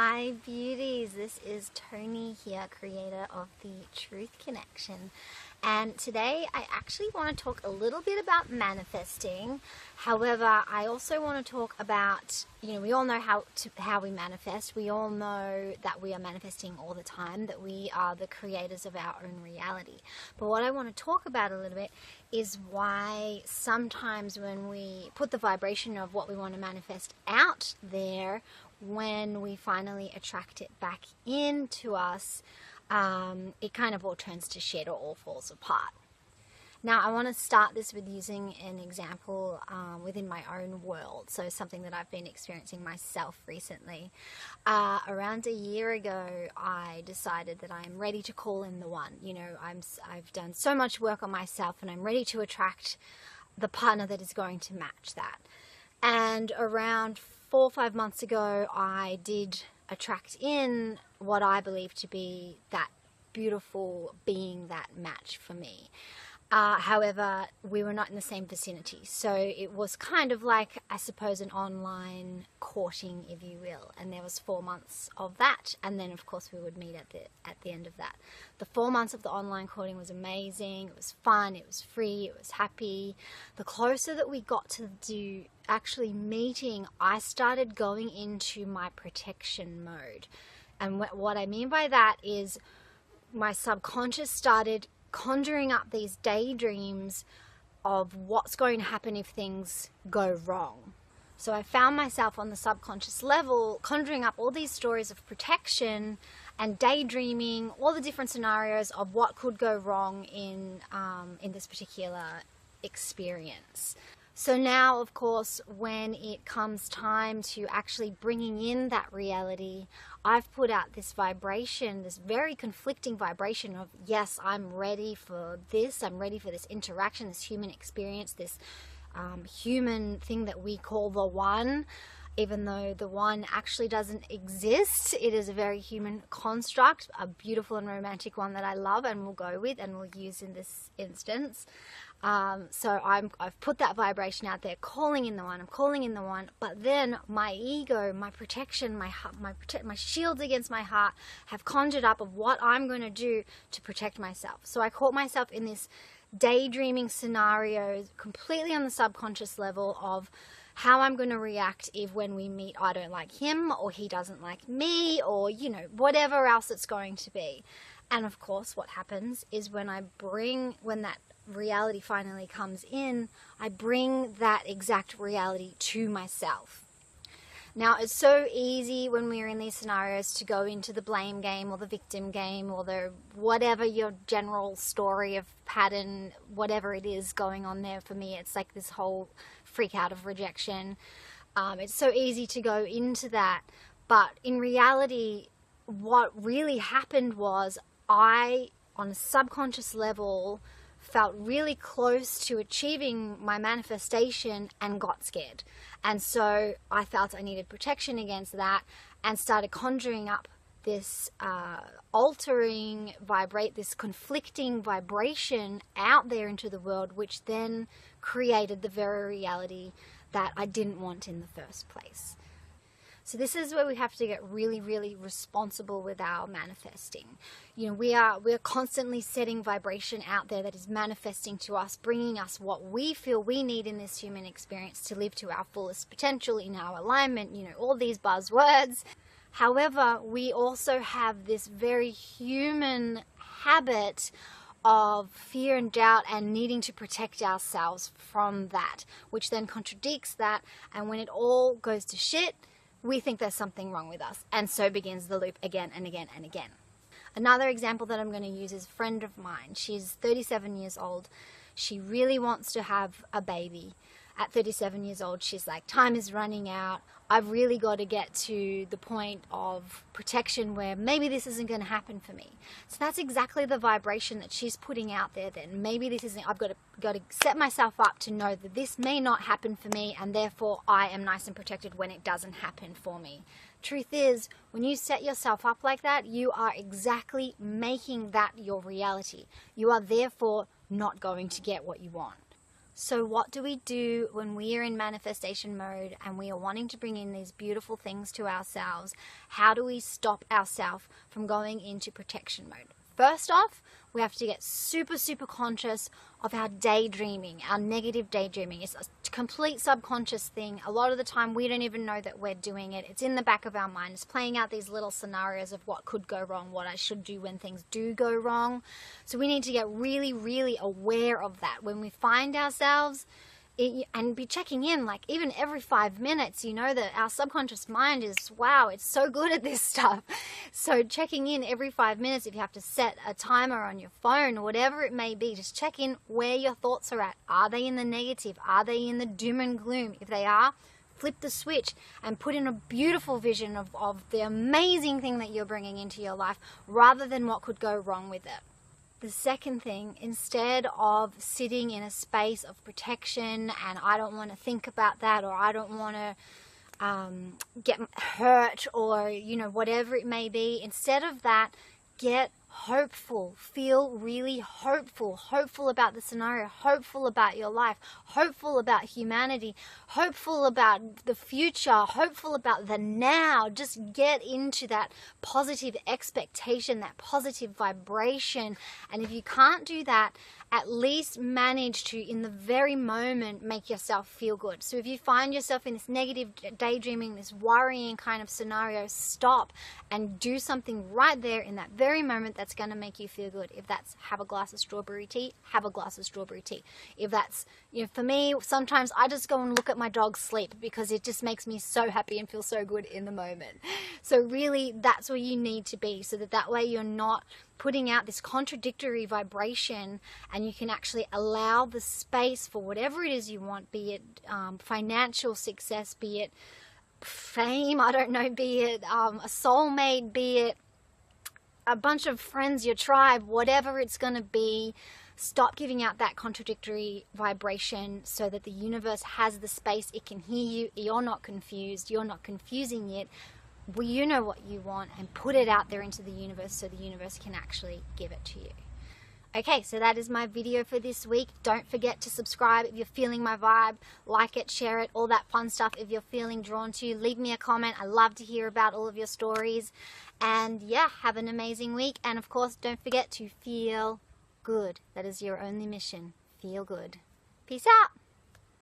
Hi beauties, this is Tony here, creator of the Truth Connection, and today I actually want to talk a little bit about manifesting. However, I also want to talk about, we all know how we manifest. We all know that we are manifesting all the time, that we are the creators of our own reality. But what I want to talk about a little bit is why sometimes when we put the vibration of what we want to manifest out there, when we finally attract it back into us, it kind of all turns to shit or all falls apart. Now, I want to start this with using an example within my own world, so something that I've been experiencing myself recently. Around a year ago, I decided that I'm ready to call in the one. I've done so much work on myself, and I'm ready to attract the partner that is going to match that. And around 4 or 5 months ago, I did attract in what I believe to be that beautiful being, that match for me. However, we were not in the same vicinity, so it was kind of like, I suppose, an online courting, if you will. And there was 4 months of that, and then of course we would meet at the end of that. The 4 months of the online courting was amazing. It was fun. It was free. It was happy. The closer that we got to actually meeting, I started going into my protection mode. And what I mean by that is my subconscious started conjuring up these daydreams of what's going to happen if things go wrong. So I found myself on the subconscious level conjuring up all these stories of protection and daydreaming all the different scenarios of what could go wrong in this particular experience. So now, of course, when it comes time to actually bringing in that reality, I've put out this vibration, this very conflicting vibration of, yes, I'm ready for this, I'm ready for this interaction, this human experience, this human thing that we call the one, even though the one actually doesn't exist. It is a very human construct, a beautiful and romantic one that I love and will go with and will use in this instance. So I've put that vibration out there, calling in the one, I'm calling in the one, but then my ego, my protection, my shields against my heart have conjured up of what I'm going to do to protect myself. So I caught myself in this daydreaming scenario completely on the subconscious level of how I'm going to react if when we meet I don't like him or he doesn't like me or, whatever else it's going to be. And of course what happens is when that reality finally comes in, I bring that exact reality to myself. Now, it's so easy when we're in these scenarios to go into the blame game or the victim game or the whatever your general story of pattern, whatever it is going on there. For me, it's like this whole freak out of rejection. It's so easy to go into that. But in reality, what really happened was I, on a subconscious level, felt really close to achieving my manifestation and got scared. And so I felt I needed protection against that and started conjuring up this this conflicting vibration out there into the world, which then created the very reality that I didn't want in the first place. So this is where we have to get really, really responsible with our manifesting. We're constantly setting vibration out there that is manifesting to us, bringing us what we feel we need in this human experience to live to our fullest potential, in our alignment, all these buzzwords. However, we also have this very human habit of fear and doubt and needing to protect ourselves from that, which then contradicts that. And when it all goes to shit, we think there's something wrong with us, and so begins the loop again and again and again. Another example that I'm going to use is a friend of mine. She's 37 years old. She really wants to have a baby. At 37 years old, she's like, time is running out. I've really got to get to the point of protection where maybe this isn't going to happen for me. So that's exactly the vibration that she's putting out there then. Maybe this isn't, I've got to set myself up to know that this may not happen for me, and therefore I am nice and protected when it doesn't happen for me. Truth is, when you set yourself up like that, you are exactly making that your reality. You are therefore not going to get what you want. So what do we do when we are in manifestation mode and we are wanting to bring in these beautiful things to ourselves? How do we stop ourselves from going into protection mode? First off, we have to get super, super conscious of our daydreaming, our negative daydreaming. It's a complete subconscious thing. A lot of the time we don't even know that we're doing it. It's in the back of our mind. It's playing out these little scenarios of what could go wrong, what I should do when things do go wrong. So we need to get really, really aware of that. When we find ourselves and be checking in, like even every 5 minutes, you know that our subconscious mind is, wow, it's so good at this stuff. So checking in every 5 minutes, if you have to set a timer on your phone or whatever it may be, just check in where your thoughts are at. Are they in the negative? Are they in the doom and gloom? If they are, flip the switch and put in a beautiful vision of the amazing thing that you're bringing into your life rather than what could go wrong with it. The second thing, instead of sitting in a space of protection and I don't want to think about that, or I don't want to get hurt, or whatever it may be, instead of that, get hopeful. Feel really hopeful about the scenario, hopeful about your life, hopeful about humanity, hopeful about the future, hopeful about the now. Just get into that positive expectation, that positive vibration. And if you can't do that, at least manage to, in the very moment, make yourself feel good. So if you find yourself in this negative daydreaming, this worrying kind of scenario, stop and do something right there in that very moment that's going to make you feel good. If that's have a glass of strawberry tea, have a glass of strawberry tea. If that's, for me, sometimes I just go and look at my dog sleep because it just makes me so happy and feel so good in the moment. So really, that's where you need to be, so that way you're not putting out this contradictory vibration, and you can actually allow the space for whatever it is you want, be it financial success, be it fame, I don't know, be it a soulmate, be it a bunch of friends, your tribe, whatever it's going to be. Stop giving out that contradictory vibration so that the universe has the space, it can hear you, you're not confused, you're not confusing it. Well, you know what you want, and put it out there into the universe so the universe can actually give it to you. Okay, so that is my video for this week. Don't forget to subscribe if you're feeling my vibe. Like it, share it, all that fun stuff. If you're feeling drawn to, leave me a comment. I love to hear about all of your stories. And yeah, have an amazing week. And of course, don't forget to feel good. That is your only mission. Feel good. Peace out.